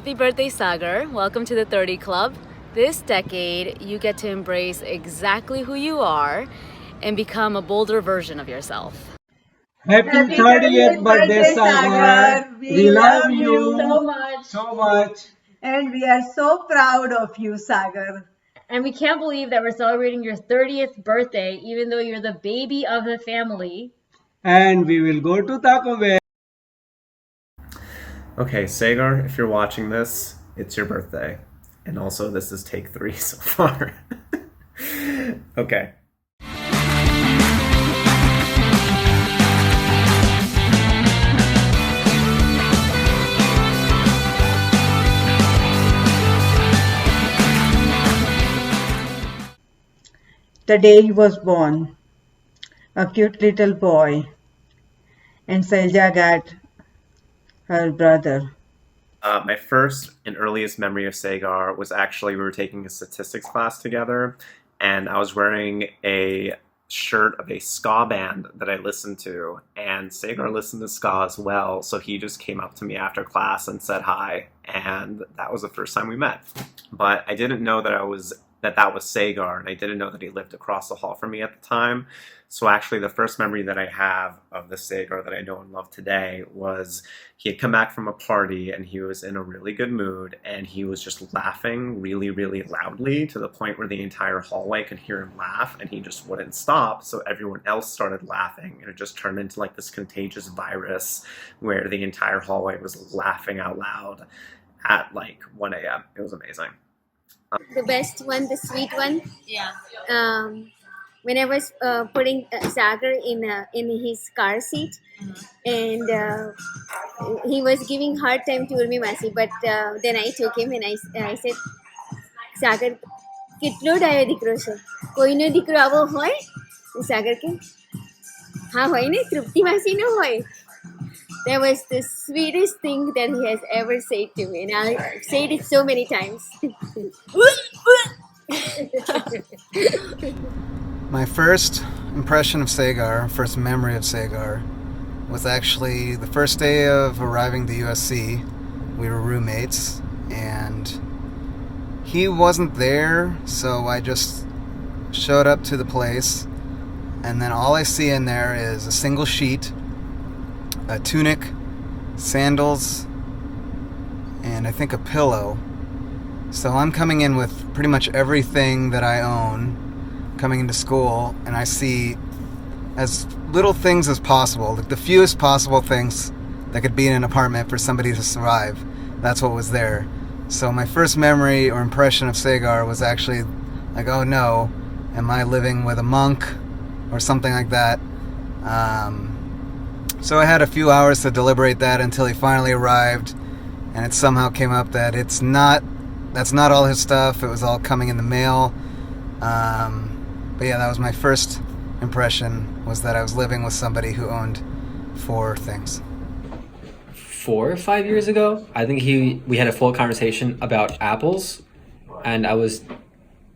Happy birthday, Sagar. Welcome to the 30 Club. This decade, you get to embrace exactly who you are and become a bolder version of yourself. Happy 30th birthday, Sagar. We love you so much. so much. And we are so proud of you, Sagar. And we can't believe that we're celebrating your 30th birthday, even though you're the baby of the family. And we will go to Taco Bell. Okay, Sagar, if you're watching this, it's your birthday. And also, this is take 3 so far. Okay. The day he was born, a cute little boy, and Selja got her brother. My first and earliest memory of Sagar was actually we were taking a statistics class together, and I was wearing a shirt of a ska band that I listened to, and Sagar listened to ska as well, so he just came up to me after class and said hi, and that was the first time we met. But I didn't know that that was Sagar, and I didn't know that he lived across the hall from me at the time. So actually the first memory that I have of the Sagar that I know and love today was he had come back from a party and he was in a really good mood and he was just laughing really, really loudly to the point where the entire hallway could hear him laugh and he just wouldn't stop. So everyone else started laughing and it just turned into like this contagious virus where the entire hallway was laughing out loud at like 1 a.m. It was amazing. The best one, the sweet one. Yeah. When I was putting Sagar in his car seat, and he was giving hard time to Urmi Masi, but then I took him and I said, Sagar, કેટલો ડાયો દીકરો છે કોઈનો દીકરો આવો હોય સાગર કે હા હોય ને તૃપ્તિ માસીનો હોય. That was the sweetest thing that he has ever said to me, and I said it so many times. My first impression of Sagar, first memory of Sagar, was actually the first day of arriving to USC. We were roommates, and he wasn't there, so I just showed up to the place, and then all I see in there is a single sheet, a tunic, sandals, and I think a pillow. So I'm coming in with pretty much everything that I own, coming into school, and I see as little things as possible, like the fewest possible things that could be in an apartment for somebody to survive. That's what was there. So my first memory or impression of Sagar was actually like, oh no, am I living with a monk or something like that? So I had a few hours to deliberate that until he finally arrived, and it somehow came up that that's not all his stuff. It was all coming in the mail. But yeah, that was my first impression, was that I was living with somebody who owned 4 things. 4 or 5 years ago, I think we had a full conversation about apples, and I was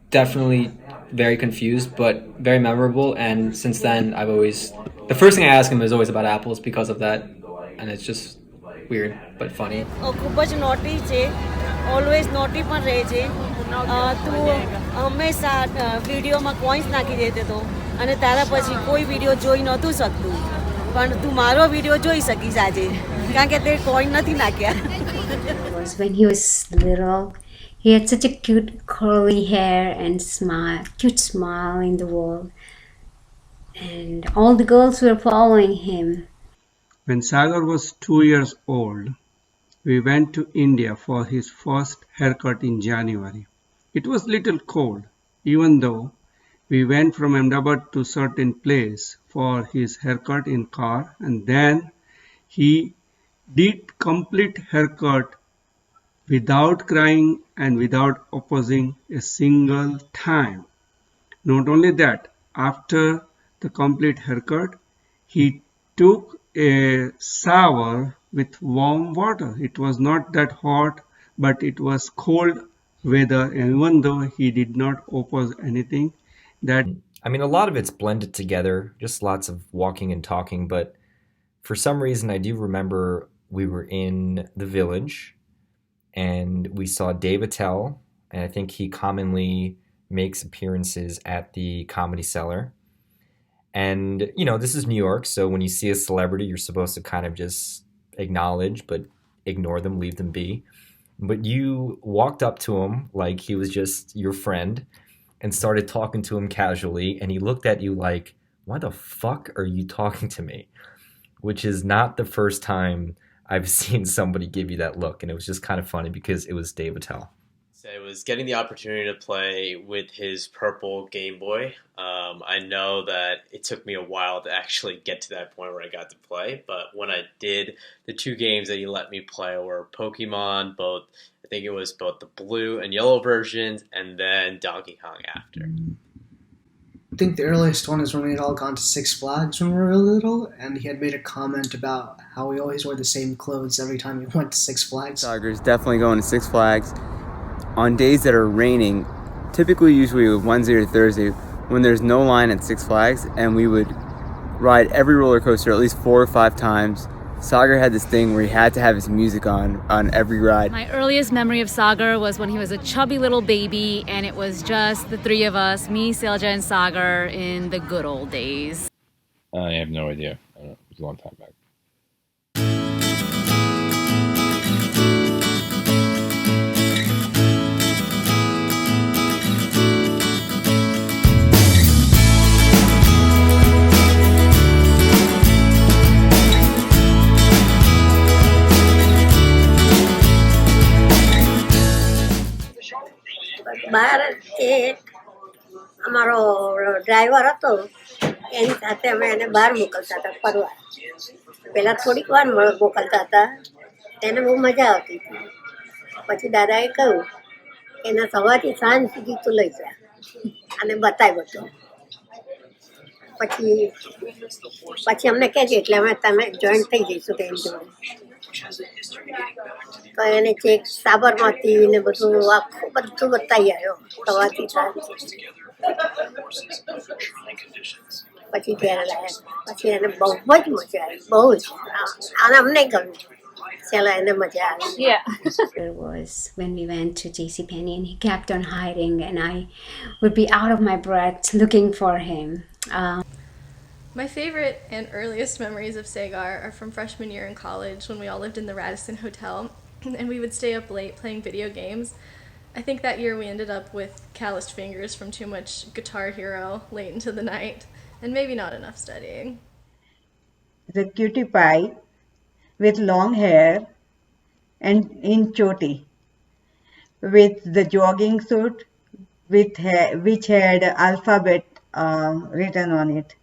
definitely very confused, but very memorable. And since then, the first thing I ask him is always about apples because of that, and it's just weird but funny. ખૂબ જ naughty છે, always naughty પણ રહે છે. તું હંમેશા વિડીયોમાં coins નાખી દેતો હતો અને તારા પછી કોઈ વિડીયો જોઈ નહોતું શકતું, પણ તું મારો વિડીયો જોઈ શકીશ આજે કારણ કે તે કોઈન નથી નાખ્યા. When he was little, he had such a cute curly hair and cute smile in the world, and all the girls were following him. When Sagar was 2 years old, we went to India for his first haircut in January. It was little cold, even though we went from Ahmedabad to certain place for his haircut in car, and then he did complete haircut without crying and without opposing a single time. Not only that, after the complete haircut, he took a shower with warm water. It was not that hot, but it was cold weather, and even though he did not oppose anything, that I mean, a lot of it's blended together, just lots of walking and talking, but for some reason I do remember we were in the village and we saw Dave Attell, and I think he commonly makes appearances at the Comedy Cellar. And, you know, this is New York, so when you see a celebrity, you're supposed to kind of just acknowledge, but ignore them, leave them be. But you walked up to him like he was just your friend and started talking to him casually, and he looked at you like, why the fuck are you talking to me? Which is not the first time I've seen somebody give you that look, and it was just kind of funny because it was Dave Attell. So it was getting the opportunity to play with his purple Game Boy. I know that it took me a while to actually get to that point where I got to play, but when I did, the 2 games that he let me play were Pokemon, I think it was both the blue and yellow versions, and then Donkey Kong after. I think the earliest one is when we had all gone to Six Flags when we were little, and he had made a comment about how we always wore the same clothes every time we went to Six Flags. Sagar's definitely going to Six Flags on days that are raining, typically usually Wednesday or Thursday, when there's no line at Six Flags, and we would ride every roller coaster at least 4 or 5 times. Sagar had this thing where he had to have his music on every ride. My earliest memory of Sagar was when he was a chubby little baby, and it was just the 3 of us, me, Selja, and Sagar, in the good old days. I have no idea. I don't know. It was a long time back. બહાર એક અમારો driver હતો એની સાથે અમે એને બહાર મોકલતા હતા ફરવા. પહેલાં થોડીક વાર મોકલતા હતા, એને બહુ મજા આવતી હતી. પછી દાદાએ કહ્યું કે એના સવારથી સાંજ સુધી તું લઈ જા અને બતાય બધું. પછી અમને કહેજે એટલે અમે તમે જોઈન્ટ થઈ જઈશું તેની જોડે. તો એને ચેક સાબરમતી ને બધું આખું બધું બતાવી આવ્યો સવારથી સાંજ. પછી ત્યારે લાયા, પછી એને બહુ જ મજા આવી, બહુ જ. અને અમને ગમ્યું. ચાલો એને મજા આવી. It was when we went to JCPenney and he kept on hiding, and I would be out of my breath looking for him. My favorite and earliest memories of Sagar are from freshman year in college when we all lived in the Radisson Hotel and we would stay up late playing video games. I think that year we ended up with calloused fingers from too much Guitar Hero late into the night and maybe not enough studying. The cutie pie with long hair and in choti, with the jogging suit which had alphabet written on it.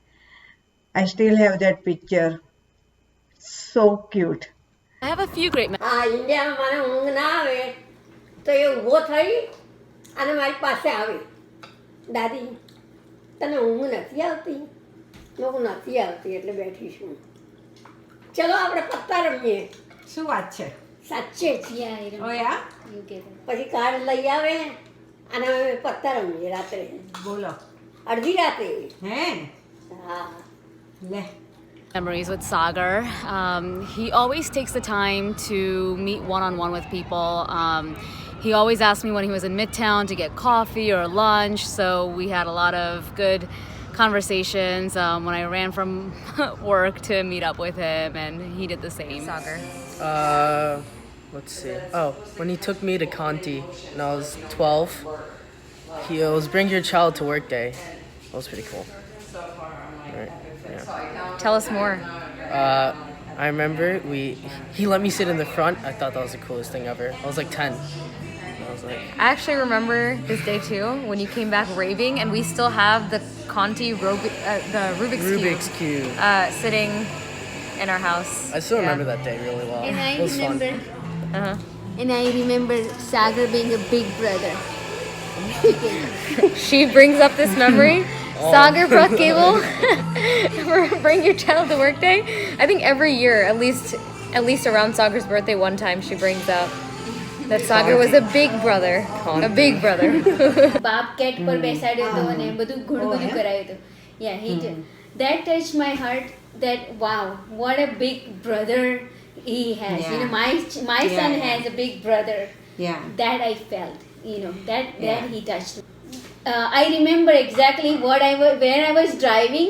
I still have that picture. So cute. I have a few great ઇન્ડિયામાં મને ઊંઘ ના આવે તો એ ઊભો થઈ અને મારી પાસે આવે, દાદી તને ઊંઘ નથી આવતી? હું નથી આવતી એટલે બેઠીશું. ચલો આપણે પત્તા રમીએ. શું વાત છે? સાચે જ. પછી કાર્ડ લઈ આવે અને અમે પત્તા રમીએ રાત્રે. બોલો. અડધી રાતે. હે? હા. Memories with Sagar. He always takes the time to meet one-on-one with people. He always asked me when he was in Midtown to get coffee or lunch, so we had a lot of good conversations when I ran from work to meet up with him, and he did the same. Sagar. Let's see. Oh, when he took me to Conti when I was 12, it was Bring Your Child to Work Day. That was pretty cool. Right. Yeah. Tell us more. I remember he let me sit in the front. I thought that was the coolest thing ever. I was like 10. I actually remember this day too when you came back raving, and we still have the Conti the Rubik's Cube sitting in our house. I still remember that day really well. And it was fun. And I remember Sagar being a big brother. She brings up this memory. Sagar brought cable. Bring your child to work day. I think every year, at least around Sagar's birthday, one time she brings up that Sagar was a big brother. A big brother. બાપ cat પર બેસાડ્યો હતો અને બધું ઘણું બધું કરાયું હતું. Yeah, he did. That touched my heart. That wow, what a big brother he has. Yeah. You know, my son has a big brother. Yeah. That I felt, that he touched me. I remember exactly where I was driving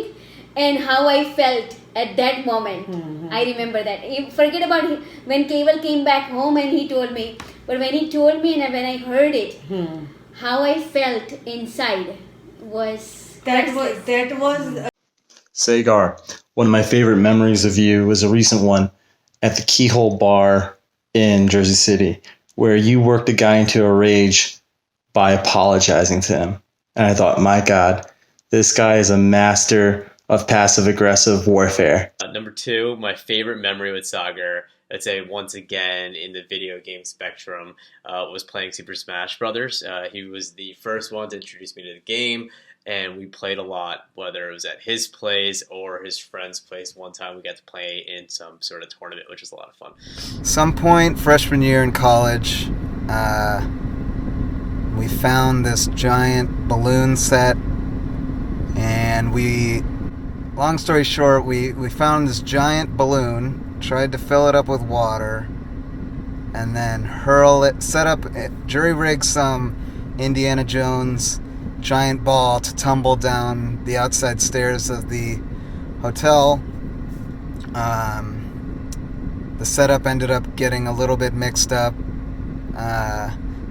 and how I felt at that moment. I remember that. Forget about when Keval came back home and he told me, but when he told me and when I heard it, how I felt inside was priceless. Sagar, one of my favorite memories of you was a recent one at the Keyhole Bar in Jersey City, where you worked a guy into a rage by apologizing to him. And I thought, my God, this guy is a master of passive-aggressive warfare. Number 2, my favorite memory with Sagar, I'd say once again in the video game spectrum, was playing Super Smash Brothers. He was the first one to introduce me to the game, and we played a lot, whether it was at his place or his friend's place. One time we got to play in some sort of tournament, which was a lot of fun. Some point freshman year in college, we found this giant balloon set, and long story short, we found this giant balloon, tried to fill it up with water, and then jury-rig some Indiana Jones giant ball to tumble down the outside stairs of the hotel. The setup ended up getting a little bit mixed up.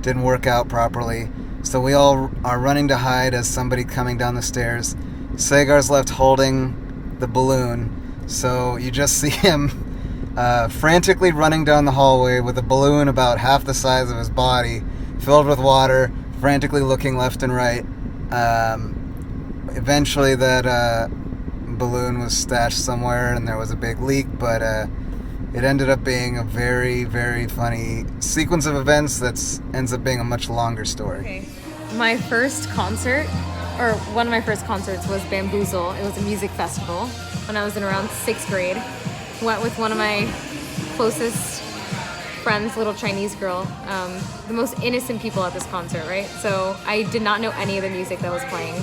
Didn't work out properly. So we all are running to hide as somebody coming down the stairs. Sagar's left holding the balloon. So you just see him frantically running down the hallway with a balloon about half the size of his body, filled with water, frantically looking left and right. Eventually that balloon was stashed somewhere and there was a big leak, but it ended up being a very, very funny sequence of events that ends up being a much longer story. Okay. My first concert, or one of my first concerts, was Bamboozle. It was a music festival when I was in around 6th grade. Went with one of my closest friends, little Chinese girl, the most innocent people at this concert, right? So I did not know any of the music that was playing.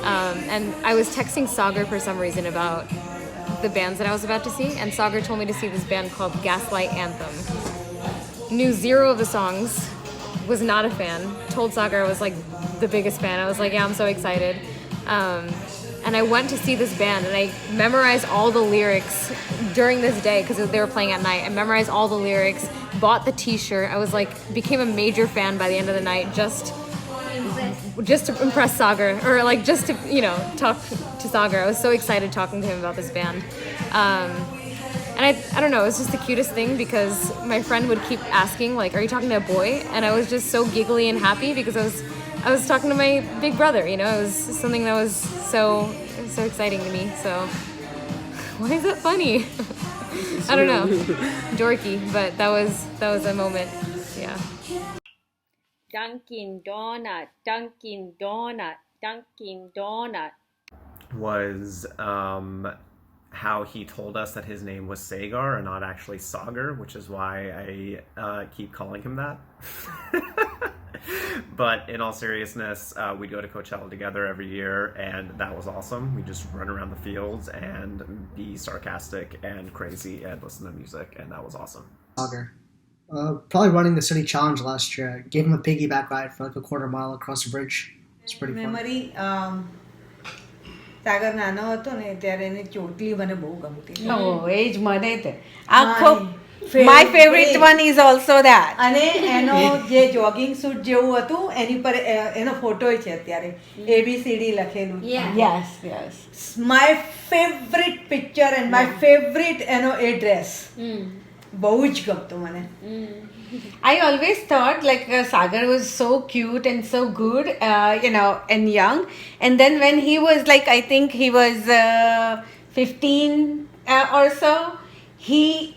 And I was texting Sagar for some reason about the bands that I was about to see, and Sagar told me to see this band called Gaslight Anthem. Knew 0 of the songs, was not a fan. Told Sagar I was like the biggest fan. I was like, yeah, I'm so excited. And I went to see this band, and I memorized all the lyrics during this day because they were playing at night. I memorized all the lyrics, bought the t-shirt. I was like, became a major fan by the end of the night, just to impress Sagar, or like just to, talk to Sagar. I was so excited talking to him about this band. And I don't know, it was just the cutest thing because my friend would keep asking, like, are you talking to a boy? And I was just so giggly and happy because I was talking to my big brother, It was something that was so exciting to me. So why is that funny? I don't know. Dorky, but that was a moment. Yeah. Dunkin' Donut, Dunkin' Donut, Dunkin' Donut. Was how he told us that his name was Sagar and not actually Sagar, which is why I keep calling him that. But in all seriousness, we go to Coachella together every year, and that was awesome. We just run around the fields and be sarcastic and crazy and listen to music, and that was awesome. Sagar. Probably running the city challenge last year. Gave him a piggyback ride for like a quarter mile across the bridge. It's pretty fun. Memory, સાગર નાનો હતો ને ત્યારે એની ચોટલી મને બહુ ગમતી. એ જ મને તે આખો my favorite one is also that. અને એનો જે જોગિંગ સૂટ જેવું હતું એની પર એનો ફોટો છે અત્યારે ABCD લખેલું. Yes. My favorite picture and my favorite એનો એ ડ્રેસ બહુ જ ગમતું મને. I always thought like Sagar was so cute and so good, and young. And then when he was like, I think he was 15 or so, he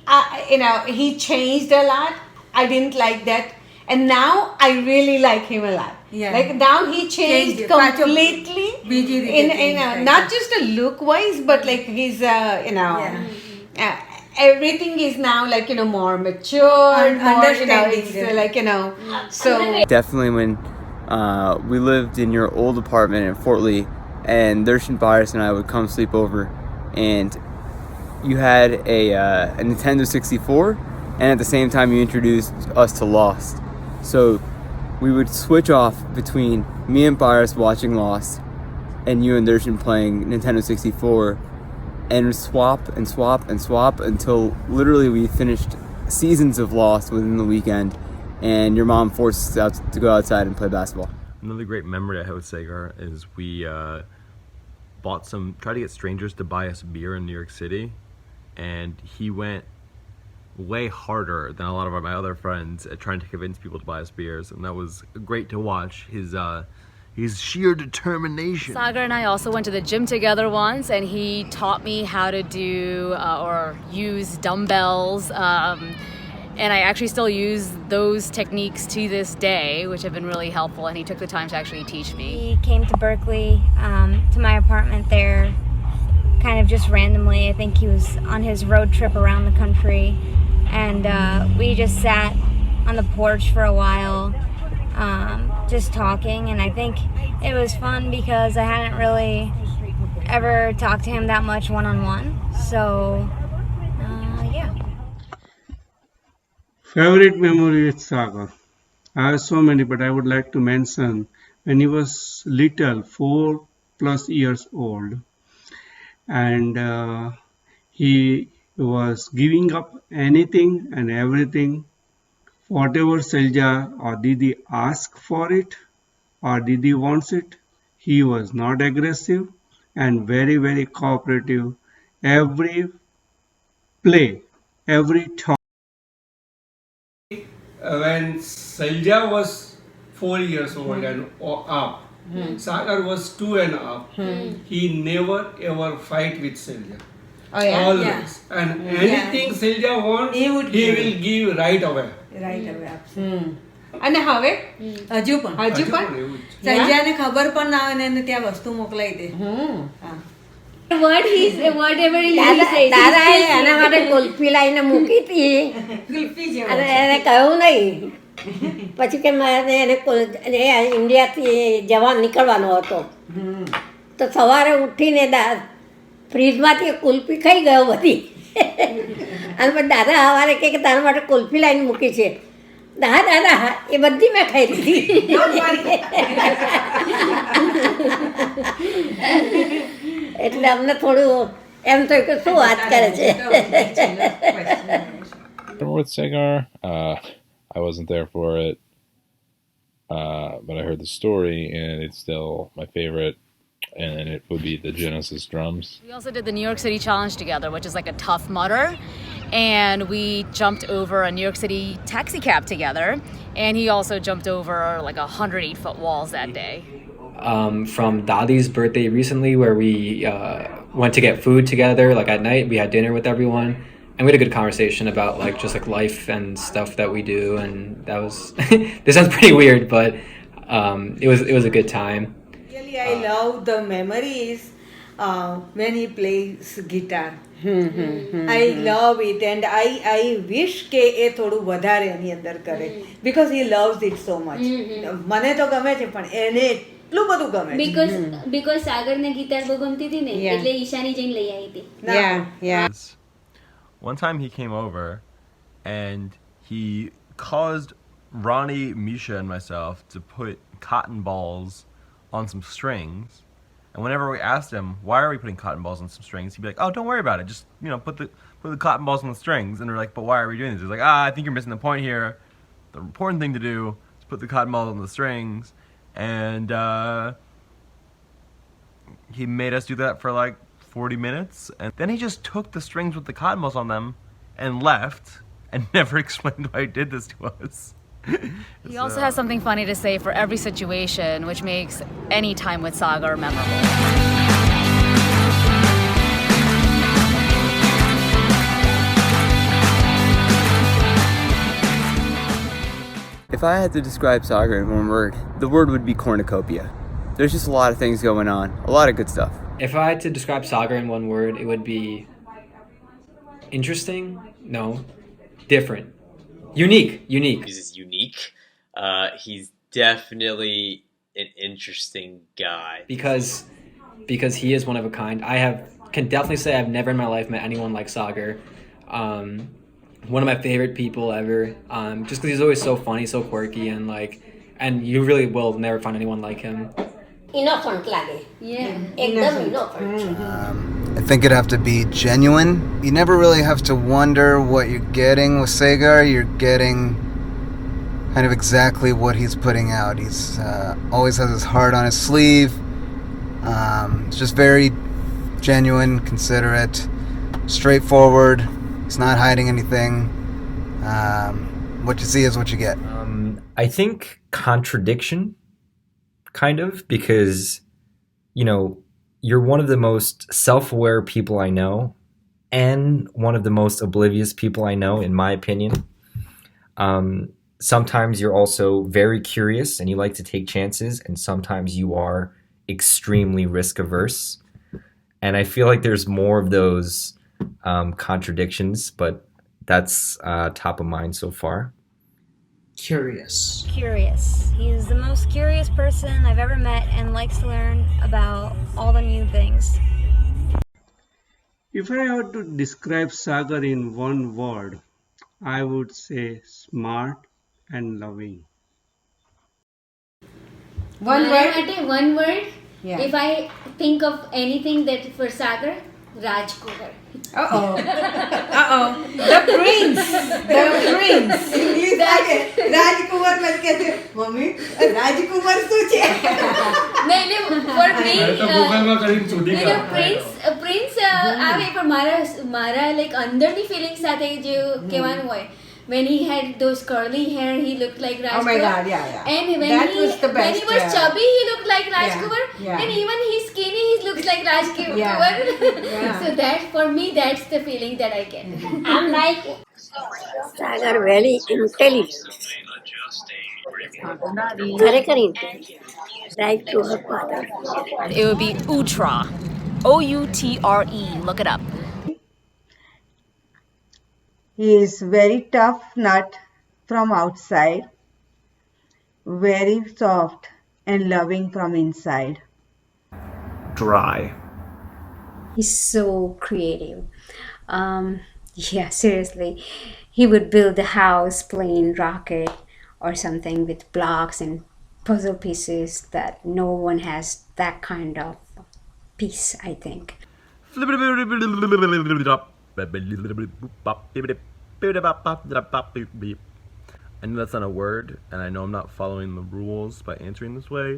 changed a lot. I didn't like that. And now I really like him a lot. Yeah. Like now he changed completely. Not just a look wise, but like he's, everything is now like more mature, understanding. So definitely when we lived in your old apartment in Fort Lee, and Darshan Byers and I would come sleep over, and you had a Nintendo 64, and at the same time you introduced us to Lost. So we would switch off between me and Paras watching Lost and you and Darshan playing Nintendo 64 and swap and swap and swap until literally we finished seasons of Lost within the weekend, and your mom forced us out to go outside and play basketball. Another great memory I have with Sagar is we tried to get strangers to buy us beer in New York City, and he went way harder than a lot of my other friends at trying to convince people to buy us beers, and that was great to watch. His sheer determination. Sagar and I also went to the gym together once, and he taught me how to do or use dumbbells. And I actually still use those techniques to this day, which have been really helpful, and he took the time to actually teach me. He came to Berkeley, to my apartment there, kind of just randomly. I think he was on his road trip around the country, and we just sat on the porch for a while, just talking, and I think it was fun because I hadn't really ever talked to him that much one-on-one, so yeah. Favorite memory with Sagar? I have so many, but I would like to mention when he was little, 4+ years old, and he was giving up anything and everything, whatever Selja or Didi asked for it or Didi wants it. He was not aggressive and very, very cooperative. Every play, every talk. When Selja was 4 years old and up, Sagar was 2 and up. He never ever fight with Selja. Oh, yeah? Always. Yeah. And anything Selja wants, he will give right away. Right હવે આપશે અને હવે હજુ પણ એવું જ. સંજયને ખબર પણ ના હોય ને એને ત્યાં વસ્તુ મોકલાઈ દે whatever he says, દાદાએ એના માટે કુલ્ફી લાવીને મૂકી હતી અને એને કહ્યું નહીં પછી કે મારે એને ઇન્ડિયાથી જવા નીકળવાનો હતો તો સવારે ઉઠીને ફ્રીજમાંથી કુલ્ફી ખાઈ ગયો બધી અને પછી દાદા સવારે કે તારા માટે કુલ્ફી લાવીને મૂકી છે હા દાદા એ બધી મેં ખાઈ લીધી એટલે અમને થોડું એમ થયું કે શું વાત કરે છે. With Sagar, I wasn't there for it, but I heard the story, and it's still my favorite, and it would be the Genesis drums. We also did the New York City Challenge together, which is like a Tough Mudder, and we jumped over a New York City taxi cab together, and he also jumped over like 108-foot walls that day. From Dadi's birthday recently, where we went to get food together, like at night, we had dinner with everyone, and we had a good conversation about like just like life and stuff that we do, and that was this sounds pretty weird, but it was a good time. Really, I love the memories when he plays guitar. I love it, and I wish કે એ થોડું વધારે એની અંદર કરે because he loves it so much. મને તો ગમે છે પણ એને એટલું બધું ગમે છે. because સાગરને ગિટાર બહુ ગમતી હતી ને એટલે ઈશાની જઈને લઈ આવી હતી. Yeah. One time he came over and he caused Ronnie, Misha, and myself to put cotton balls on some strings. And whenever we asked him, why are we putting cotton balls on some strings? He'd be like, oh, don't worry about it. Just, put the cotton balls on the strings. And we're like, but why are we doing this? He's like, I think you're missing the point here. The important thing to do is put the cotton balls on the strings. And he made us do that for like 40 minutes. And then he just took the strings with the cotton balls on them and left and never explained why he did this to us. He also has something funny to say for every situation, which makes any time with Sagar memorable. If I had to describe Sagar in one word, the word would be cornucopia. There's just a lot of things going on, a lot of good stuff. If I had to describe Sagar in one word, it would be interesting. No, different. Unique. He's unique. He's definitely an interesting guy. Because he is one of a kind. Can definitely say I've never in my life met anyone like Sagar. one of my favorite people ever. Just because he's always so funny, so quirky, and and you really will never find anyone like him. Innocent lage. Yeah. Ekdam innocent. I think it'd have to be genuine. You never really have to wonder what you're getting with Sagar. You're getting kind of exactly what he's putting out. He's always has his heart on his sleeve. It's just very genuine, considerate, straightforward. He's not hiding anything. What you see is what you get. I think contradiction, kind of, because, you're one of the most self-aware people I know and one of the most oblivious people I know, in my opinion. Sometimes you're also very curious and you like to take chances, and sometimes you are extremely risk averse. And I feel like there's more of those contradictions, but that's top of mind so far. Curious. Curious. He's the most curious person I've ever met and likes to learn about all the new things. If I had to describe Sagar in one word, I would say smart and loving. One word? One word. Yeah. If I think of anything that for Sagar, Rajkumar. Uh-oh. The prince. English લાગે. રાજકુમાર મને કહે છે, mummy, રાજકુમાર શું છે? નહીં, for me, prince આવે પણ મારા like અંદરની feeling સાથે જે કહેવાનું હોય. When he had those curly hair, he looked like Rajkumar. Oh my God, yeah. And when That he was chubby, he looked like Yeah, Rajkumar. yeah. And even he's skinny, he looks like Rajkumar. Yeah. So that, for me, that's the feeling that I get. I'm like Sagar very intelligent. ખરેખર intelligent. Like to her father. It would be Utra. O-U-T-R-E. Look it up. He is very tough nut from outside, very soft and loving from inside. Dry. He's so creative. Yeah, seriously. He would build a house, plane, rocket, or something with blocks and puzzle pieces that no one has that kind of piece, I think. I know that's not a word, and I know I'm not following the rules by answering this way,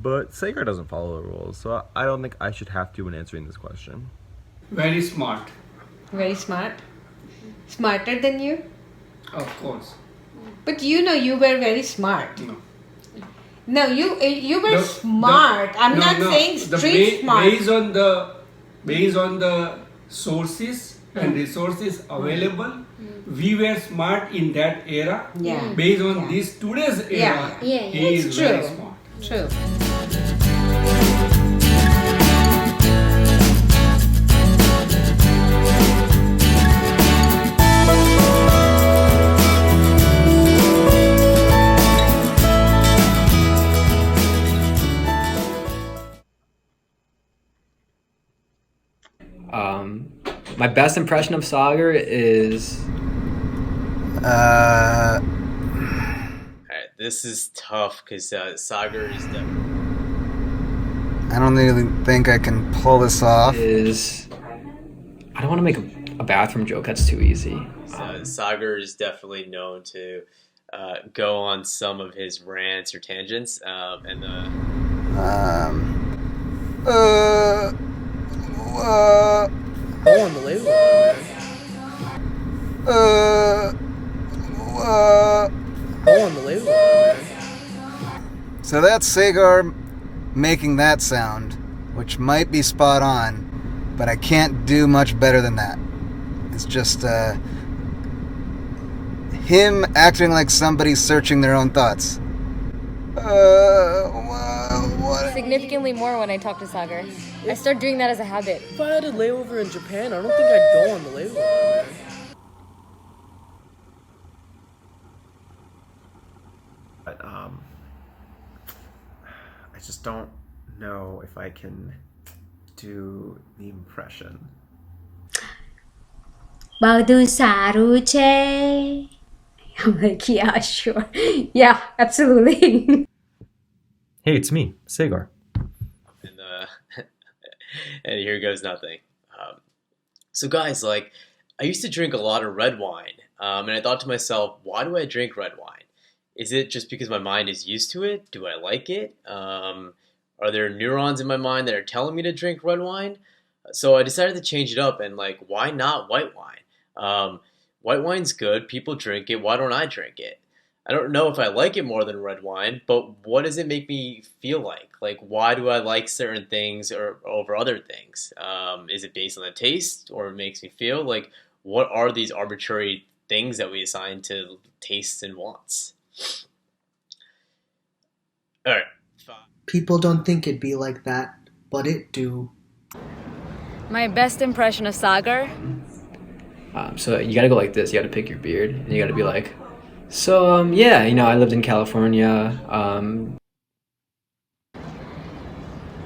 but Sagar doesn't follow the rules, so I don't think I should have to when answering this question. Very smart. Very smart. Smarter than you? Of course. But you were very smart. No, you were smart. I'm not saying street smart. Based on the sources and resources available, we were smart in that era. Yeah. Based on this today's era, he is It's true. very smart. True. My best impression of Sagar is Alright, this is tough because Sagar is the. I don't really think I can pull this off. I don't want to make a bathroom joke. That's too easy. Sagar is definitely known to go on some of his rants or tangents, and the. Oh, unbelievable. Oh, unbelievable. So that's Sagar making that sound, which might be spot on, but I can't do much better than that. It's just him acting like somebody searching their own thoughts. Significantly more when I talk to Sagar. I start doing that as a habit. If I had a layover in Japan, I don't think I'd go on the layover. But I just don't know if I can do the impression. બધું સારું છે? I'm like, yeah, sure. Yeah, absolutely. Hey, it's me, Sagar. And and here goes nothing. So guys, like, I used to drink a lot of red wine, and I thought to myself, why do I drink red wine? Is it just because my mind is used to it? Do I like it? Are there neurons in my mind that are telling me to drink red wine? So I decided to change it up and, like, why not white wine? White wine's good. People drink it. Why don't I drink it? I don't know if I like it more than red wine, but what does it make me feel like? Like, why do I like certain things or over other things? Is it based on the taste, or it makes me feel? Like, what are these arbitrary things that we assign to tastes and wants? All right. People don't think it'd be like that, but it do. My best impression of Sagar. So you gotta go like this. You gotta pick your beard, and you gotta be like, so yeah, I lived in California.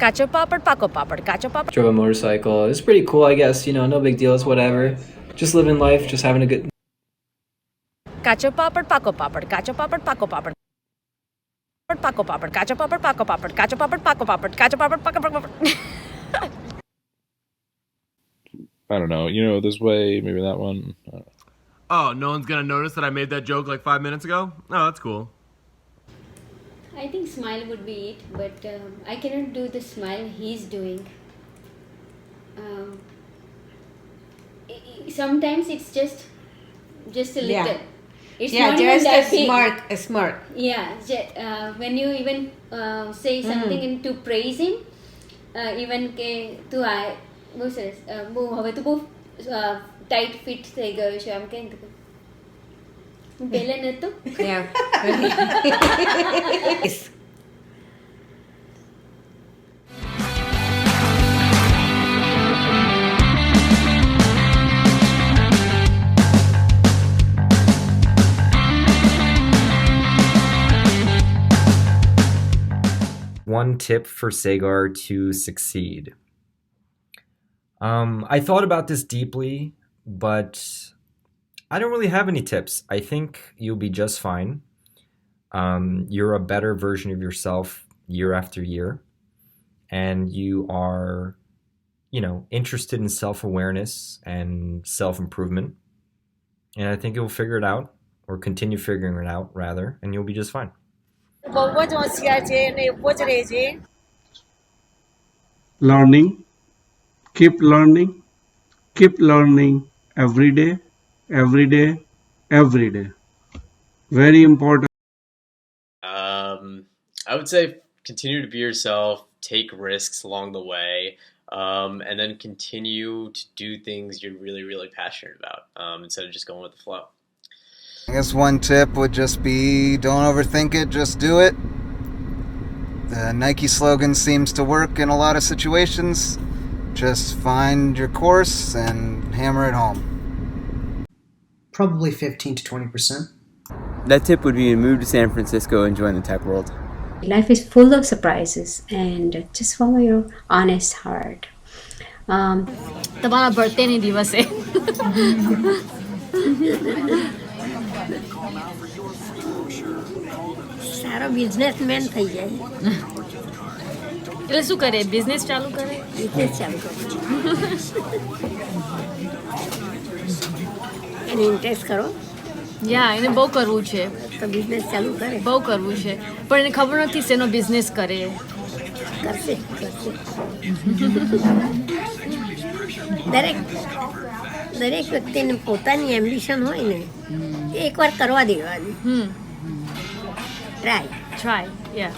Kacho papad, pako papad, kacho papad. Drove a motorcycle. It's pretty cool, I guess. No big deal. It's whatever. Just living life, just having a good. Kacho papad, pako papad, kacho papad, pako papad. Pako papad, kacho papad, pako papad, kacho papad, pako papad, kacho papad, pako papad. I don't know. This way, maybe that one. I don't know. Oh, no one's gonna notice that I made that joke like 5 minutes ago? Oh, that's cool. I think smile would be it, but I cannot do the smile he's doing. Sometimes it's just a little. Yeah. It's Yeah, not even just that a big. smirk. Yeah, when you even say something and to praise him, even કે તું બહુ સરસ બહુ હવે તો બહુ tight fit થઈ ગયો છે આમ કેમ પહેલા નહોતું. One tip for Sagar to succeed. I thought about this deeply, but I don't really have any tips. I think you'll be just fine. You're a better version of yourself year after year, and you are, interested in self-awareness and self-improvement. And I think you'll figure it out, or continue figuring it out, rather, and you'll be just fine. બહુ જ હોશિયાર છે અને એવો જ રહે છે. Learning, keep learning every day, every day. Very important. I would say continue to be yourself, take risks along the way, and then continue to do things you're really, really passionate about, instead of just going with the flow. I guess one tip would just be don't overthink it, just do it. The Nike slogan seems to work in a lot of situations. Just find your course and hammer it home. Probably 15 to 20%. That tip would be to move to San Francisco and join the tech world. Life is full of surprises, and just follow your honest heart. તમારા બર્થડેની દિવસે સારો businessman થઈ જાય. એટલે શું કરે business ચાલુ કરે બિઝનેસ ચાલુ કરે એને ઇન્ટરેસ્ટ કરો. એને બહુ કરવું છે તો બિઝનેસ ચાલુ કરે. બહુ કરવું છે પણ એને ખબર નથી શેનો બિઝનેસ કરે. કરશે દરેક વ્યક્તિને પોતાની એમ્બિશન હોય ને એ એકવાર કરવા દેવાની. ટ્રાય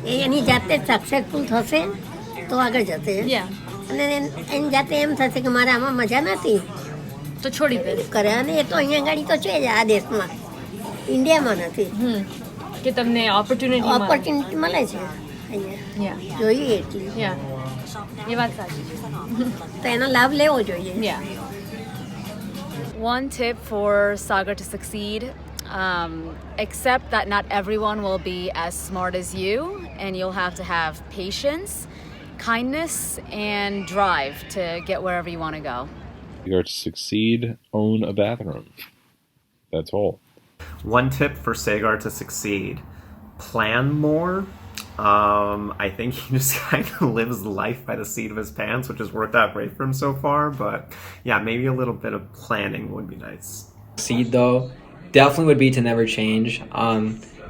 એ એની જાતે સક્સેસફુલ થશે તો આગળ જશે અને એની જાતે એમ થશે કે મારે આમાં મજા નથી તો છોડી દે કરે અને એ તો અહીંયા આગળ તો છે જ આ દેશમાં ઇન્ડિયામાં નથી કે તમને ઓપોર્ચ્યુનિટી મળે છે અહીંયા જોઈએ એટલી એ વાત સાચી છે તો એનો લાભ લેવો જોઈએ. One tip for Sagar to succeed. Accept that not everyone will be as smart as you, and you'll have to have patience, kindness, and drive to get wherever you want to go. Sagar to succeed, own a bathroom. That's all. One tip for Sagar to succeed: plan more. I think he just kind of lives life by the seat of his pants, which has worked out great for him so far. But yeah, maybe a little bit of planning would be nice. Seed though, definitely would be to never change.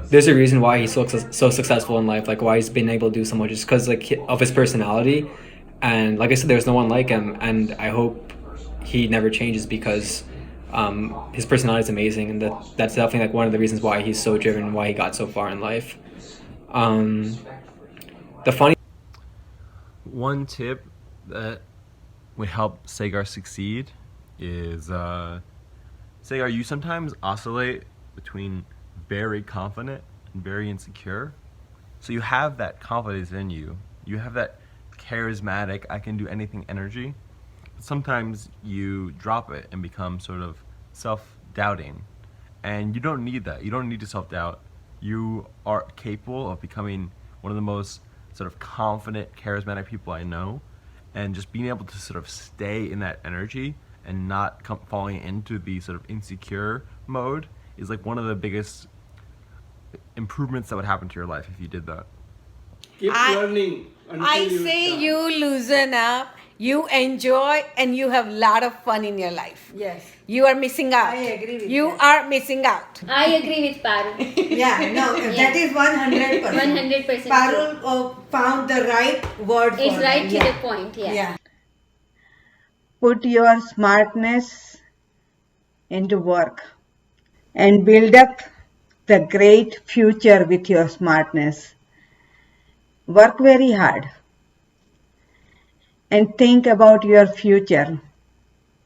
There's a reason why he's so successful in life, like why he's been able to do so much, just because like of his personality. And like I said, there's no one like him, and I hope he never changes because his personality is amazing, and that's definitely like one of the reasons why he's so driven and why he got so far in life. The funny One tip that would help Sagar succeed is Sagar, you sometimes oscillate between very confident and very insecure. So you have that confidence in you. You have that charismatic, I can do anything energy. But sometimes you drop it and become sort of self-doubting. And you don't need that. You don't need to self-doubt. You are capable of becoming one of the most sort of confident, charismatic people I know. And just being able to sort of stay in that energy and not falling into the sort of insecure mode is like one of the biggest improvements that would happen to your life if you did that. Keep learning. I say you loosen up, you enjoy, and you have a lot of fun in your life. Yes. You are missing out. I agree with you. Are missing out. I agree with Parul. Yeah, no, that is 100%. 100%. Parul found the right word for It's right it. to Yeah. the point, yeah. Yeah. Put your smartness into work and build up the great future with your smartness. Work very hard and think about your future.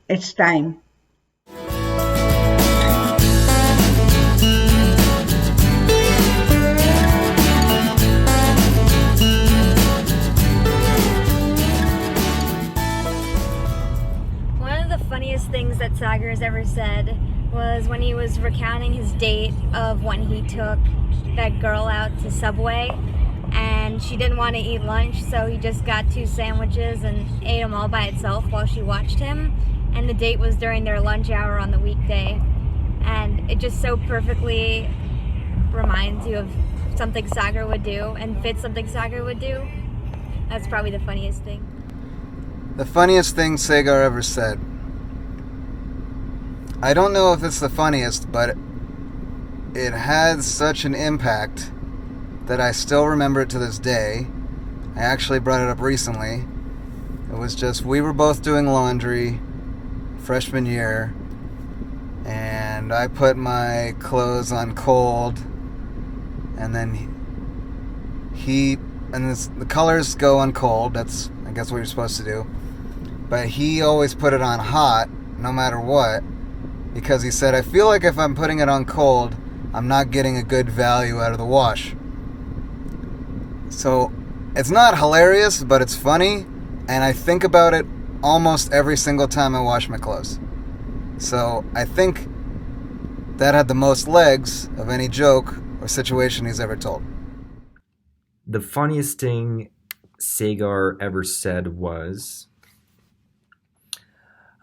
It's time. One of the funniest things that Sagar has ever said was when he was recounting his date of when he took that girl out to Subway and she didn't want to eat lunch, so he just got 2 sandwiches and ate them all by itself while she watched him. And the date was during their lunch hour on the weekday. And it just so perfectly reminds you of something Sagar would do and fits something Sagar would do. That's probably the funniest thing. The funniest thing Sagar ever said. I don't know if it's the funniest, but it had such an impact that I still remember it to this day. I actually brought it up recently. It was just, we were both doing laundry freshman year, and I put my clothes on cold, and then the colors go on cold. That's, I guess, what you're supposed to do. But he always put it on hot, no matter what, because he said, I feel like if I'm putting it on cold, I'm not getting a good value out of the wash. So, it's not hilarious, but it's funny, and I think about it almost every single time I wash my clothes. So, I think that had the most legs of any joke or situation he's ever told. The funniest thing Sagar ever said was,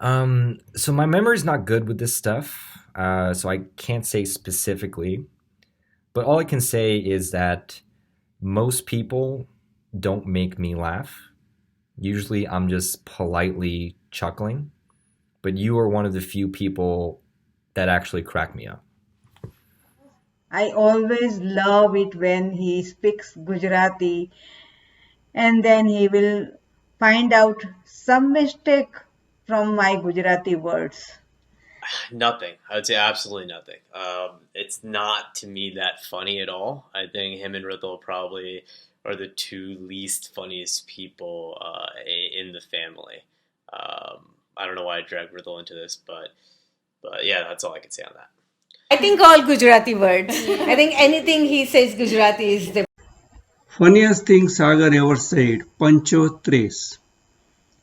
so my memory's not good with this stuff, so I can't say specifically, but all I can say is that most people don't make me laugh. Usually I'm just politely chuckling, but you are one of the few people that actually crack me up. I always love it when he speaks Gujarati and then he will find out some mistake from my Gujarati words. Nothing. I would say absolutely nothing. It's not to me that funny at all. I think him and Riddle probably are the 2 least funniest people in the family. I don't know why I dragged Riddle into this, but yeah, that's all I can say on that. I think all Gujarati words. I think anything he says Gujarati is the Funniest thing Sagar ever said, Pancho Tres.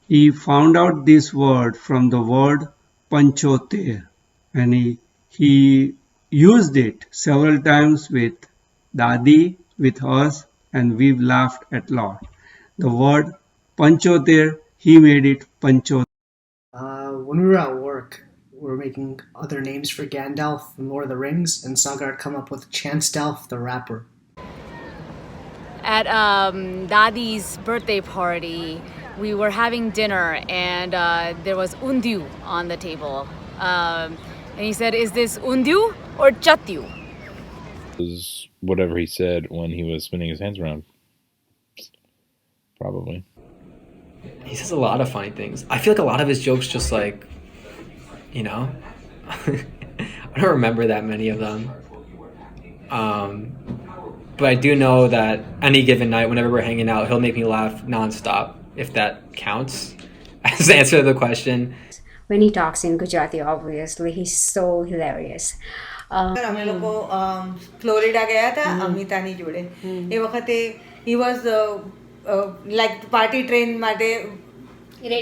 He found out this word from the word Panchote, and he used it several times with Dadi, with us, and we've laughed a lot. The word Panchote, he made it Pancho. When we were at work, we were making other names for Gandalf from Lord of the Rings, and Sagar had come up with Chance-Dalf the Rapper. At Dadi's birthday party, we were having dinner and there was undiu on the table. And he said, "Is this undiu or chatiu?" Was whatever he said when he was spinning his hands around. Probably. He says a lot of funny things. I feel like a lot of his jokes just like, you know, I don't remember that many of them. But I do know that any given night, whenever we're hanging out, he'll make me laugh nonstop, if that counts as the answer to the question. When he talks in Gujarati, obviously, he's so hilarious. અમે લોકો Florida ગયા હતા અમિતાની જોડે એ વખતે he was like party train માટે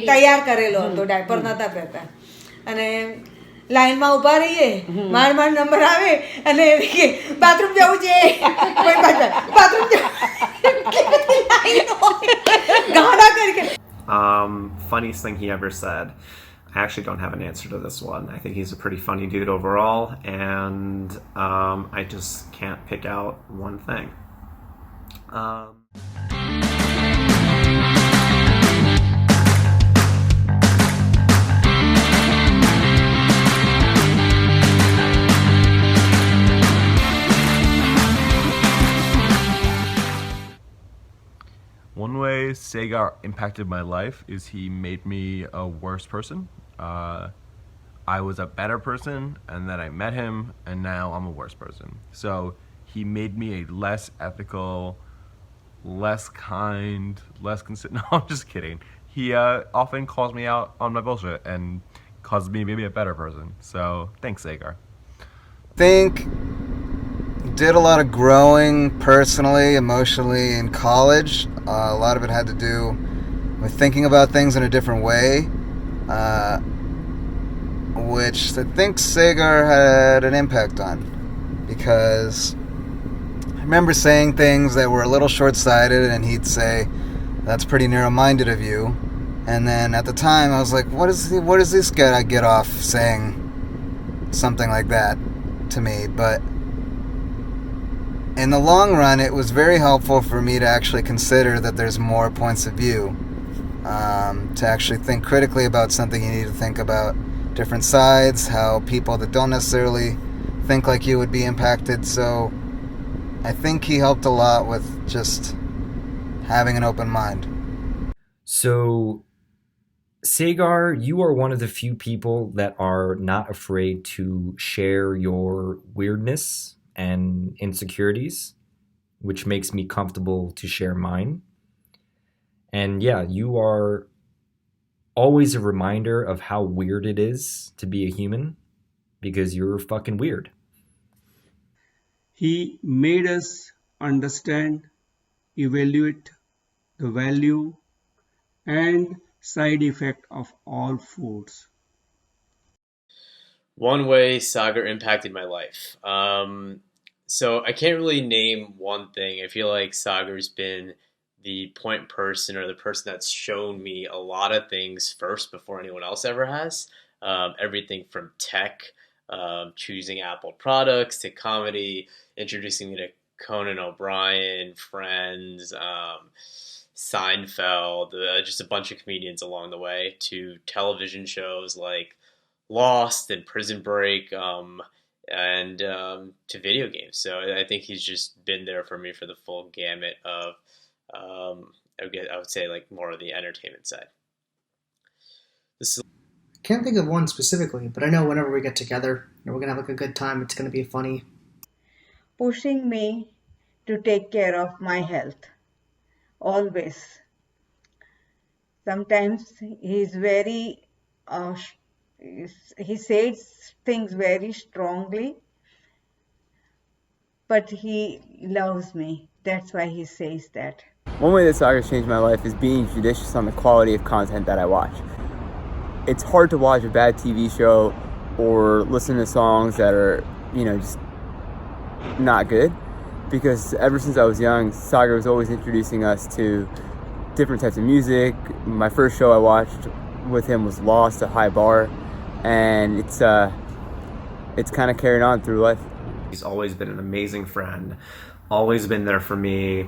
તૈયાર કરેલો હતો ડાયપર નહોતા પહેરતા અને લાઈનમાં ઊભા રહીએ માર નંબર આવે અને બાથરૂમ જવું છે બાથરૂમ ગાડા કરી Funniest thing he ever said. I actually don't have an answer to this one. I think he's a pretty funny dude overall, and I just can't pick out one thing. One way Sagar impacted my life is he made me a worse person. I was a better person, and then I met him, and now I'm a worse person. So he made me a less ethical, less kind, less No, I'm just kidding. He often calls me out on my bullshit and causes me to be a better person. So thanks, Sagar. Think did a lot of growing personally, emotionally in college. A lot of it had to do with thinking about things in a different way, which I think Sagar had an impact on, because I remember saying things that were a little short-sighted, and he'd say, "That's pretty narrow-minded of you." And then at the time, I was like, "What does this guy get off saying something like that to me?" But in the long run, it was very helpful for me to actually consider that there's more points of view, to actually think critically about something. You need to think about different sides, how people that don't necessarily think like you would be impacted. So I think he helped a lot with just having an open mind. So, Sagar, you are one of the few people that are not afraid to share your weirdness and insecurities, which makes me comfortable to share mine. And yeah, you are always a reminder of how weird it is to be a human, because you're fucking weird. He made us understand, evaluate the value and side effect of all foods. One way Sagar impacted my life. So I can't really name one thing. I feel like Sagar's been the point person or the person that's shown me a lot of things first before anyone else ever has. Everything from tech, choosing Apple products, to comedy, introducing me to Conan O'Brien, Friends, Seinfeld, just a bunch of comedians along the way, to television shows like Lost and Prison Break, and to video games. So I think he's just been there for me for the full gamut of, I would say, like more of the entertainment side. Can't think of one specifically, but I know whenever we get together, we're gonna have like a good time. It's gonna be funny. Pushing me to take care of my health, always. Sometimes he's very he says things very strongly, but he loves me. That's why he says that. One way that Sagar's changed my life is being judicious on the quality of content that I watch. It's hard to watch a bad TV show or listen to songs that are, just not good, because ever since I was young, Sagar was always introducing us to different types of music. My first show I watched with him was lost, a high bar, and it's kind of carried on through life. He's always been an amazing friend, always been there for me.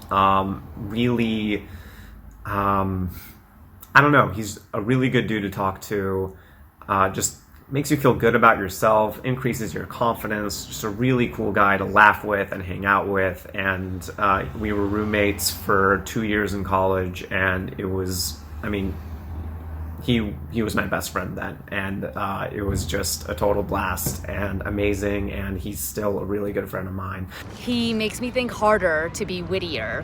Really, I don't know, he's a really good dude to talk to. Just makes you feel good about yourself, increases your confidence, just a really cool guy to laugh with and hang out with. And we were roommates for 2 years in college, and it was, I mean, he was my best friend then, and it was just a total blast and amazing, and he's still a really good friend of mine. He makes me think harder to be wittier.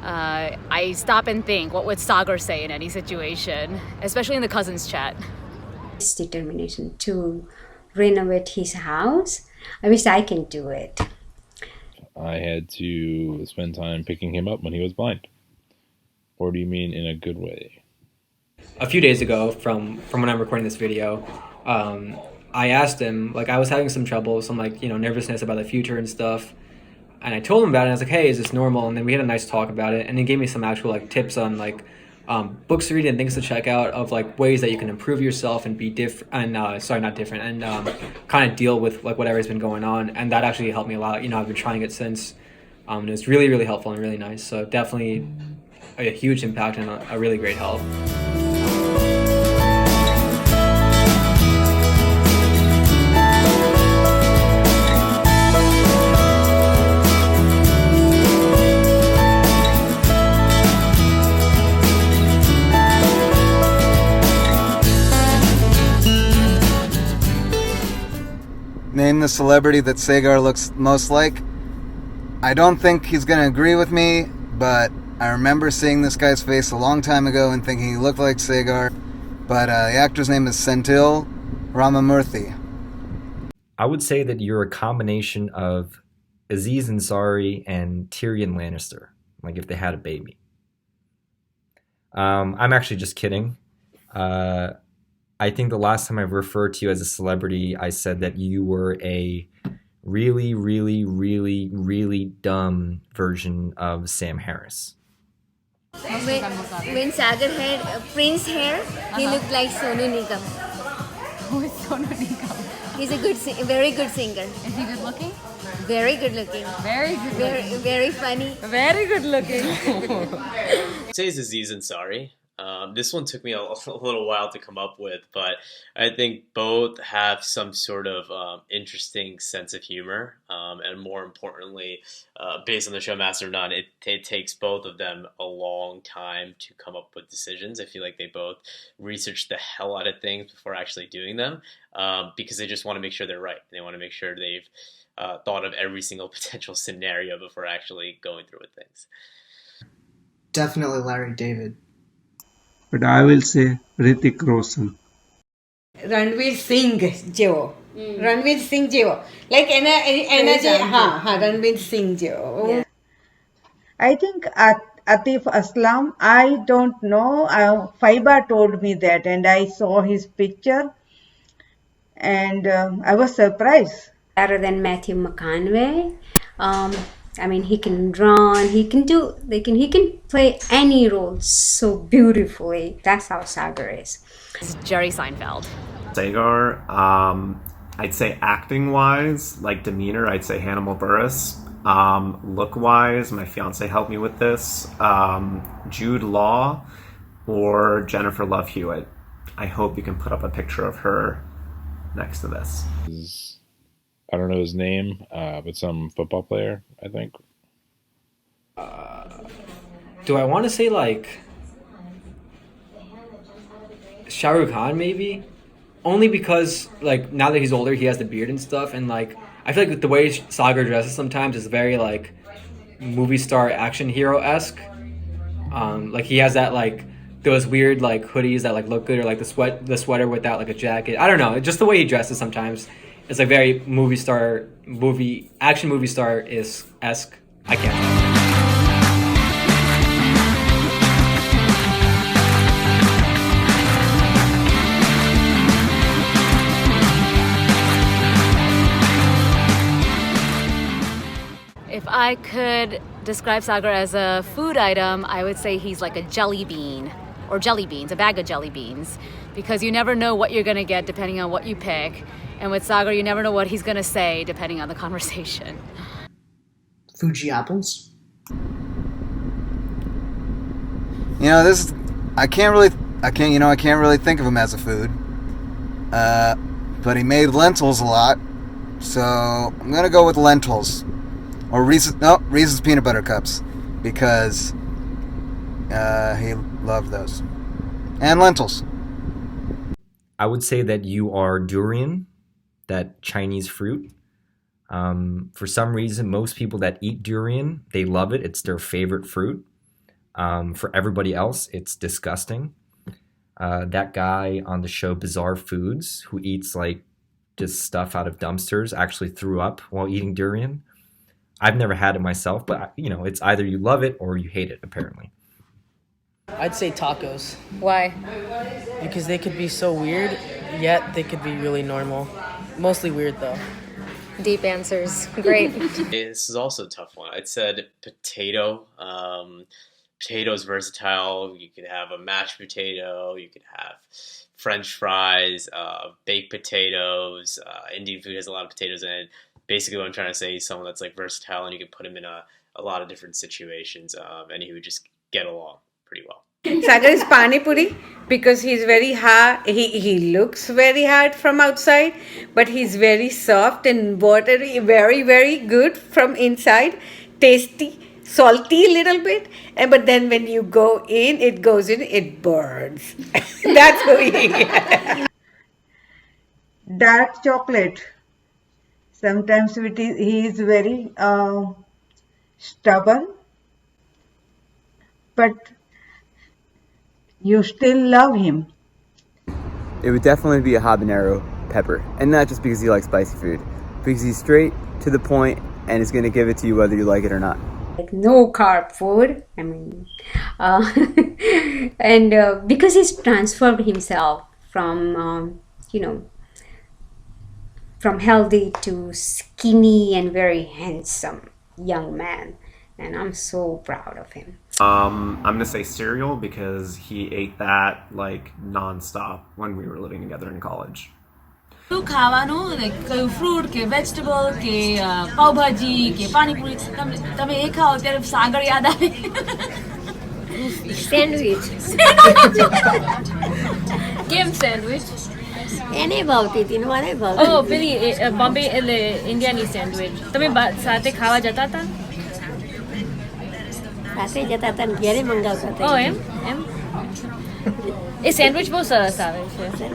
I stop and think, what would Sagar say in any situation, especially in the cousins chat. His determination to renovate his house, I wish I can do it. I had to spend time picking him up when he was blind. Or do you mean in a good way? A few days ago, from when I'm recording this video, I asked him, like, I was having some trouble, some, like, nervousness about the future and stuff. And I told him about it, and I was like, hey, is this normal? And then we had a nice talk about it, and he gave me some actual, like, tips on, like, books to read and things to check out of, like, ways that you can improve yourself and be different, and, and kind of deal with, like, whatever's been going on. And that actually helped me a lot. I've been trying it since. And it was really, really helpful and really nice. So definitely a huge impact and a really great help. Name the celebrity that Sagar looks most like. I don't think he's going to agree with me, but I remember seeing this guy's face a long time ago and thinking he looked like Sagar. But the actor's name is Senthil Ramamurthy. I would say that you're a combination of Aziz Ansari and Tyrion Lannister, like if they had a baby. I'm actually just kidding. I think the last time I referred to you as a celebrity, I said that you were a really, really, really, really dumb version of Sam Harris. When Sagar had Prince hair, he looked like Sonu Nigam. Who is Sonu Nigam? He's a very good singer. Is he good looking? Very good looking. Very good looking. Very funny. Very good looking. I'd say it's Aziz Ansari. This one took me a little while to come up with, but I think both have some sort of interesting sense of humor, and more importantly, based on the show Master of None, it takes both of them a long time to come up with decisions. I feel like they both research the hell out of things before actually doing them, because they just want to make sure they're right. They want to make sure they've thought of every single potential scenario before actually going through with things. Definitely Larry David. But I will say Hrithik Roshan. Ranveer Singh જેવો. Ranveer Singh જેવો. Like એના જે Ranveer Singh જેવો. I think Atif Aslam, I don't know. Faiba told me that, and I saw his picture, and I was surprised. Better than Matthew McConaughey. I mean, he can run, he can play any role so beautifully. That's how Sagar is. It's Jerry Seinfeld. Sagar, I'd say acting-wise, like demeanor, I'd say Hannibal Buress. Look-wise, my fiance helped me with this. Jude Law or Jennifer Love Hewitt. I hope you can put up a picture of her next to this. I don't know his name, but some football player, I think. Do I want to say, like, Shah Rukh Khan, maybe? Only because, like, now that he's older, he has the beard and stuff, and, like, I feel like the way Sagar dresses sometimes is very, like, movie star action hero-esque. Like, he has that, like, those weird, like, hoodies that, like, look good, or, like, the sweater without, like, a jacket. I don't know, just the way he dresses sometimes. It's like very action movie star-esque. I can't. If I could describe Sagar as a food item, I would say he's like a jelly bean. or jelly beans, a bag of jelly beans, because you never know what you're going to get depending on what you pick. And with Sagar, you never know what he's going to say depending on the conversation. Fuji apples. I can't really think of him as a food. But he made lentils a lot, so I'm gonna go with lentils, or Reese's peanut butter cups, because he loved those, and lentils. I would say that you are durian, that Chinese fruit. For some reason, most people that eat durian, they love it. It's their favorite fruit. For everybody else, it's disgusting. That guy on the show Bizarre Foods, who eats like just stuff out of dumpsters, actually threw up while eating durian. I've never had it myself, but it's either you love it or you hate it, apparently. I'd say tacos. Why? Because they could be so weird, yet they could be really normal. Mostly weird though. Deep answers. Great. This is also a tough one. I'd said potato. Potato's versatile. You could have a mashed potato. You could have French fries, baked potatoes. Indian food has a lot of potatoes in it. Basically, what I'm trying to say is someone that's like versatile, and you can put him in a lot of different situations, and he would just get along pretty well. Sagar is pani puri because he's very hard. He looks very hard from outside, but he's very soft and watery, very, very good from inside. Tasty, salty a little bit, but then when you go in, it goes in, it burns. That's who he is. Dark chocolate. Sometimes he is very stubborn, but you still love him. It would definitely be a habanero pepper, and not just because he likes spicy food, because he's straight to the point and is going to give it to you whether you like it or not. Like no carb food. And because he's transformed himself from from healthy to skinny and very handsome young man, and I'm so proud of him. I'm gonna say cereal because he ate that like non-stop when we were living together in college. ખાવાનું fruit કે vegetable કે પાવભાજી કે પાણીપુરી તમે એ ખાઓ ત્યારે સાગર યાદ આવે. Sandwich. કેમ સેન્ડવિચ? એને ભાવતી હતી ને મને ભાવતી. ઓ પેલી બોમ્બે એટલે ઇન્ડિયાની સેન્ડવિચ તમે સાથે ખાવા જતા હતા? સાથે જતા હતા ને ઘરે મંગાવતા હતા. ઓ એમ એ સેન્ડવિચ બહુ સરસ આવે છે.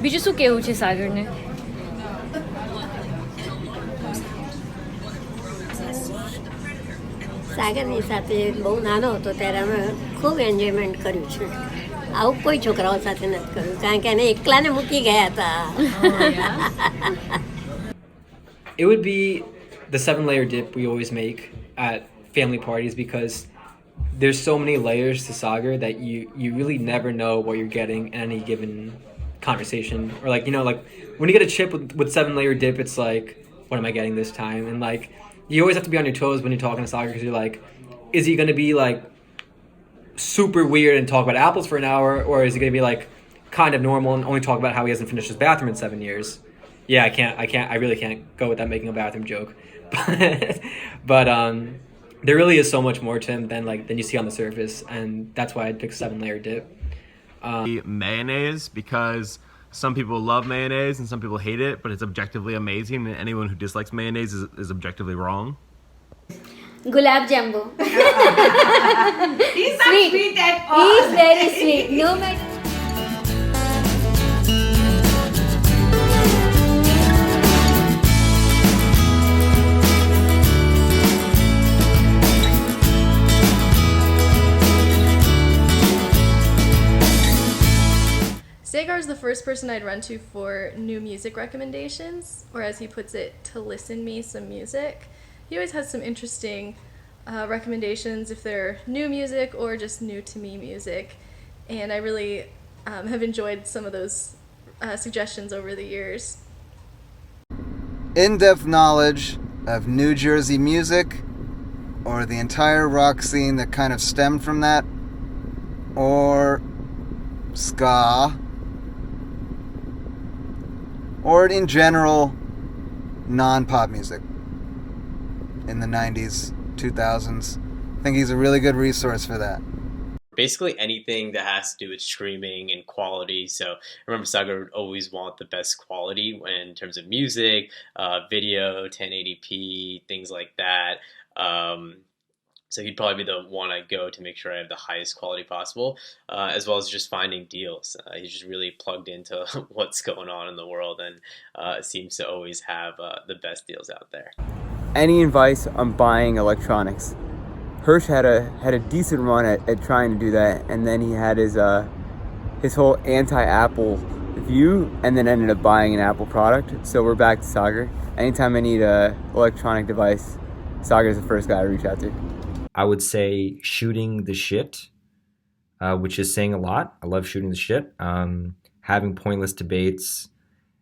બીજું શું કેવું છે સાગરને? સાગરની સાથે બહુ નાનો હતો ત્યારે અમે ખૂબ એન્જોયમેન્ટ કર્યું છે. આવું કોઈ છોકરાઓ સાથે નથી કર્યું કારણ કે એને એકલાને મૂકી ગયા હતા. It would be the 7-layer dip we always make at family parties because there's so many layers to Sagar that you really never know what you're getting in any given conversation. Or like when you get a chip with 7-layer dip, it's like, what am I getting this time? And like you always have to be on your toes when you're talking to Sagar because you're like, is he going to be like super weird and talk about apples for an hour, or is he going to be like kind of normal and only talk about how he hasn't finished his bathroom in 7 years? Yeah, I really can't go without making a bathroom joke. But there really is so much more to him than you see on the surface, and that's why I'd pick 7-layer dip. Mayonnaise, because some people love mayonnaise and some people hate it, but it's objectively amazing, and anyone who dislikes mayonnaise is objectively wrong. Gulab Jambu. He's not sweet at all. He's very sweet. No matter. Sagar is the first person I'd run to for new music recommendations, or as he puts it, to listen me some music. He always has some interesting recommendations if they're new music or just new to me music, and I really have enjoyed some of those suggestions over the years. In-depth knowledge of New Jersey music, or the entire rock scene that kind of stemmed from that, or ska, or in general non-pop music in the 90s, 2000s. I think he's a really good resource for that. Basically anything that has to do with streaming and quality. So I remember Sagar would always want the best quality in terms of music, video, 1080p, things like that. So he'd probably be the one I go to make sure I have the highest quality possible, as well as just finding deals. He's just really plugged into what's going on in the world and seems to always have the best deals out there. Any advice on buying electronics? Hirsch had a decent run at trying to do that, and then he had his whole anti-Apple view, and then ended up buying an Apple product. So we're back to Sagar. Anytime I need a electronic device, Sagar's the first guy I reach out to. I would say shooting the shit, which is saying a lot. I love shooting the shit. Having pointless debates,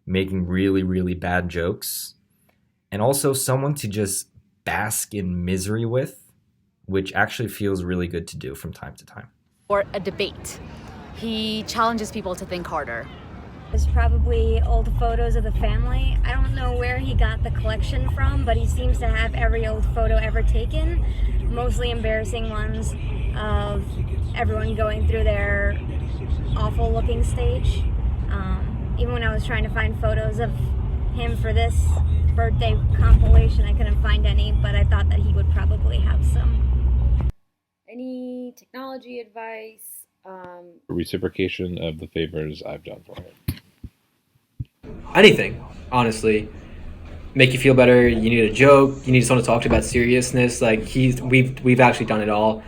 making really, really bad jokes, and also someone to just bask in misery with, which actually feels really good to do from time to time. Or a debate. He challenges people to think harder. There's probably old photos of the family. I don't know where he got the collection from, but he seems to have every old photo ever taken, mostly embarrassing ones of everyone going through their awful looking stage. Even when I was trying to find photos of him for this birthday compilation, I couldn't find any, but I thought that he would probably have some. Any technology advice? Reciprocation of the favors I've done for him. Anything, honestly. Make you feel better. You need a joke. You need someone to talk to about seriousness. Like we've actually done it all,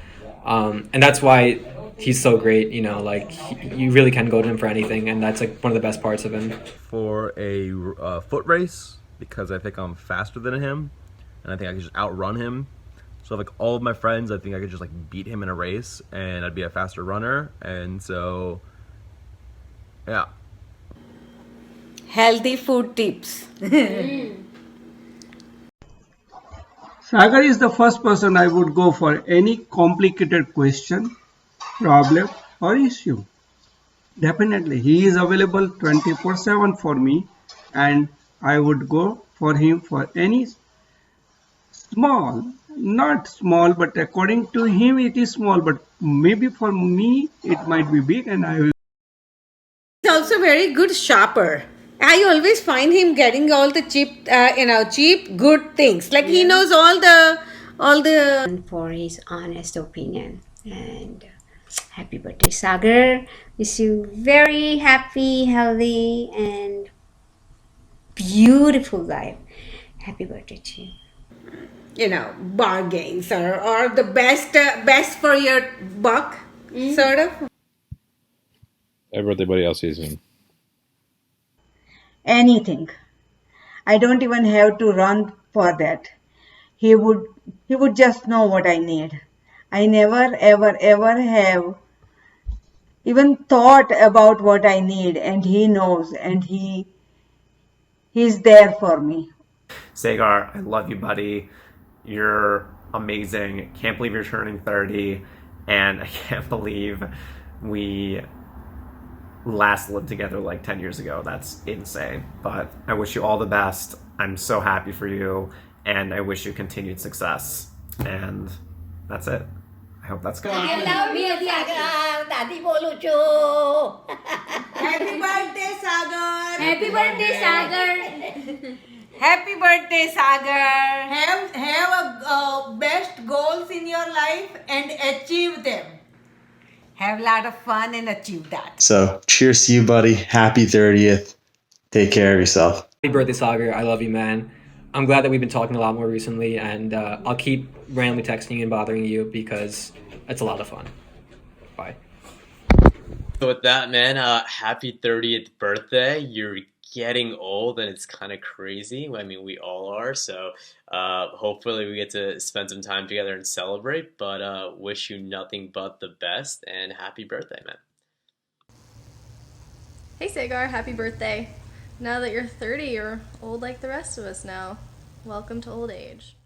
and that's why he's so great. You know, like you really can go to him for anything, and that's like one of the best parts of him. For a foot race, because I think I'm faster than him, and I think I can just outrun him. So like all of my friends, I think I could just like beat him in a race, and I'd be a faster runner. And so, yeah. Healthy food tips. Sagar is the first person I would go for any complicated question, problem, or issue. Definitely, he is available 24/7 for me, and I would go for him for any small, not small, but according to him it is small, but maybe for me it might be big, and I will. He's also very good shopper. I always find him getting all the cheap good things. Like he knows all the for his honest opinion. And happy birthday, Sagar. Wish you very happy, healthy, and beautiful life. Happy birthday to you. bargains or the best for your buck, sort of. Happy birthday, buddy. I'll see you soon. Anything. I don't even have to run for that. He would just know what I need. I never ever have even thought about what I need, and he knows, and he's there for me. Sagar, I love you, buddy. You're amazing. Can't believe you're turning 30, and I can't believe we last lived together like 10 years ago. That's insane. But I wish you all the best. I'm so happy for you, and I wish you continued success. And that's it. I hope that's good. I love you, Sagar. Dadi bolu chu. Happy birthday, Sagar. Happy birthday, Sagar. Happy birthday, Sagar. Have a best goals in your life and achieve them. Have a lot of fun and achieve that. So, cheers to you, buddy. Happy 30th. Take care of yourself. Happy birthday, Sagar. I love you, man. I'm glad that we've been talking a lot more recently, and I'll keep randomly texting you and bothering you because it's a lot of fun. Bye. So with that, man, happy 30th birthday. You're getting old, and it's kind of crazy. I mean, we all are. So hopefully we get to spend some time together and celebrate. But wish you nothing but the best, and happy birthday, man. Hey Sagar, happy birthday. Now that you're 30, you're old like the rest of us now. Welcome to old age.